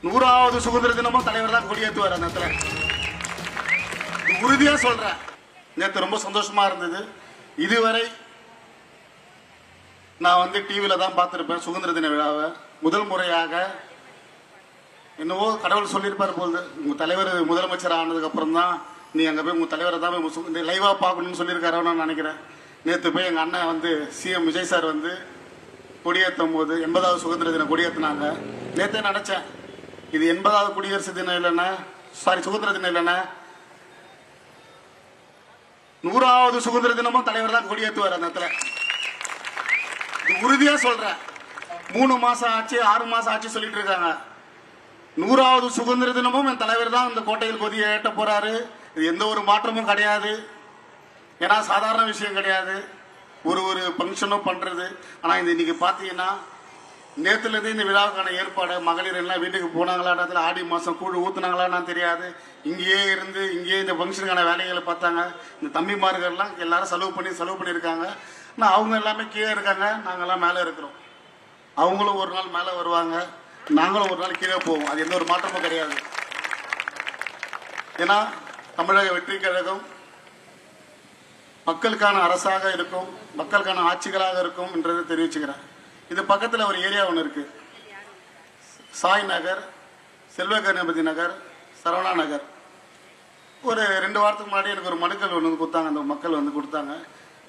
100வது சுதந்திர தினமும் தலைவர் தான் கொடியேற்றுவார். அந்த இடத்துல உறுதியா சொல்றேன். நேற்று ரொம்ப சந்தோஷமா இருந்தது. இதுவரை நான் வந்து டிவியில தான் பார்த்துருப்பேன் சுதந்திர தின விழாவை. முதல் முறையாக என்னவோ கடவுள் சொல்லியிருப்பார் போது, உங்க தலைவர் முதலமைச்சர் ஆனதுக்கு அப்புறம் தான் நீ அங்கே போய் உங்க தலைவரை தான் போய் லைவா பார்க்கணும்னு சொல்லியிருக்காரு நான் நினைக்கிறேன். நேற்று போய் எங்கள் அண்ணன் வந்து சிஎம் விஜய் சார் வந்து கொடியேற்றும் போது 80வது சுதந்திர தினம் கொடியேற்றினாங்க. நேற்றே நினைச்சேன், இது 80வது குடியரசு தினம் இல்லைன்னா, சாரி சுதந்திர தினம் இல்லைன்னா 100வது சுதந்திர தினமும் தலைவர் தான் கொடியேற்றுவார். அந்த இடத்துல உறுதியா சொல்றேன். 3 மாசம் ஆச்சு, 6 மாசம் ஆச்சு சொல்லிட்டு இருக்காங்க. 100வது சுதந்திர தினமும் என் தலைவர் தான் இந்த கோட்டையில் கொடியை ஏற்ற போறாரு. இது எந்த ஒரு மாற்றமும் கிடையாது. ஏன்னா சாதாரண விஷயம் கிடையாது ஒரு ஃபங்க்ஷனும் பண்றது. ஆனா இந்த இன்னைக்கு பாத்தீங்கன்னா நேத்துல இருந்து இந்த விழாவுக்கான ஏற்பாடு, மகளிர் எல்லாம் வீட்டுக்கு போனாங்களா, ஆடி மாசம் கூழ் ஊத்துனாங்களான்னு தெரியாது. இங்கேயே இருந்து இங்கேயே இந்த ஃபங்க்ஷனுக்கான வேலைகளை பார்த்தாங்க. இந்த தம்பிமார்கள்லாம் எல்லாரும் செலவு பண்ணியிருக்காங்க. ஆனால் அவங்க எல்லாமே கீழே இருக்காங்க, நாங்கெல்லாம் மேலே இருக்கிறோம். அவங்களும் ஒரு நாள் மேலே வருவாங்க, நாங்களும் ஒரு நாள் கீழே போவோம். அது எந்த ஒரு மாற்றமும் கிடையாது. ஏன்னா தமிழக வெற்றி கழகம் மக்களுக்கான அரசாக இருக்கும், மக்களுக்கான ஆட்சிகளாக இருக்கும் என்றதை தெரிவிச்சுக்கிறேன். இது பக்கத்தில் ஒரு ஏரியா ஒன்று இருக்கு, சாய் நகர், செல்வ கணபதி நகர், சரவணா நகர். ஒரு 2 வாரத்துக்கு முன்னாடி எனக்கு ஒரு மனுக்கள் ஒன்று கொடுத்தாங்க. அந்த மக்கள் வந்து கொடுத்தாங்க,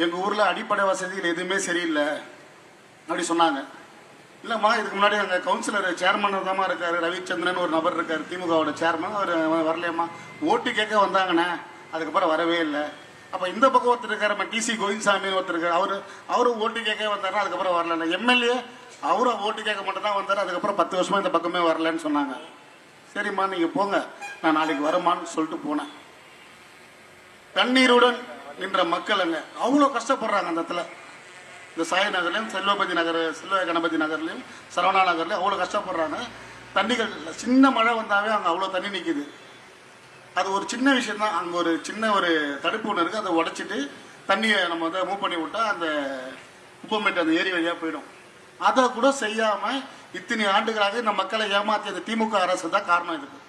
எங்கள் ஊரில் அடிப்படை வசதிகள் எதுவுமே சரியில்லை அப்படி சொன்னாங்க. இல்லைம்மா, இதுக்கு முன்னாடி அங்கே கவுன்சிலர் சேர்மன் தான் இருக்காரு, ரவிச்சந்திரன் ஒரு நபர் இருக்கார், திமுகவோட சேர்மன். அவர் வரலையம்மா, ஓட்டு கேட்க வந்தாங்கண்ணே, அதுக்கப்புறம் வரவே இல்லை. அப்போ இந்த பக்கம் ஒருத்தர் இருக்காரு, நம்ம டிசி கோவிந்தசாமி ஒருத்தர் இருக்காரு, அவரும் ஓட்டு கேட்க வந்தாருன்னா அதுக்கப்புறம் வரல. எம்எல்ஏ அவரும் ஓட்டு கேட்க மட்டும் தான் வந்தார், அதுக்கப்புறம் 10 வருஷமா இந்த பக்கமே வரலன்னு சொன்னாங்க. சரிம்மா நீங்கள் போங்க, நான் நாளைக்கு வரமான்னு சொல்லிட்டு போனேன். கண்ணீருடன் நின்ற மக்கள் அங்கே அவ்வளோ கஷ்டப்படுறாங்க. அந்த இடத்துல இந்த சாய் நகர்லையும் செல்வ கணபதி நகர்லையும் சரவணா நகர்லையும் அவ்வளோ கஷ்டப்படுறாங்க. தண்ணிகள் சின்ன மழை வந்தாவே அங்கே அவ்வளோ தண்ணி நிற்கிது. அது ஒரு சின்ன விஷயம் தான். அங்கே ஒரு சின்ன ஒரு தடுப்பு ஒன்று இருக்குது, அதை உடைச்சிட்டு தண்ணியை நம்ம வந்து மூவ் பண்ணி விட்டா அந்த குப்பமேட்டு அந்த ஏரி வழியாக போயிடும். அதை கூட செய்யாமல் இத்தனை ஆண்டுகளாக இந்த மக்களை ஏமாற்றிய அந்த திமுக அரசு தான் காரணம் இதுக்கு.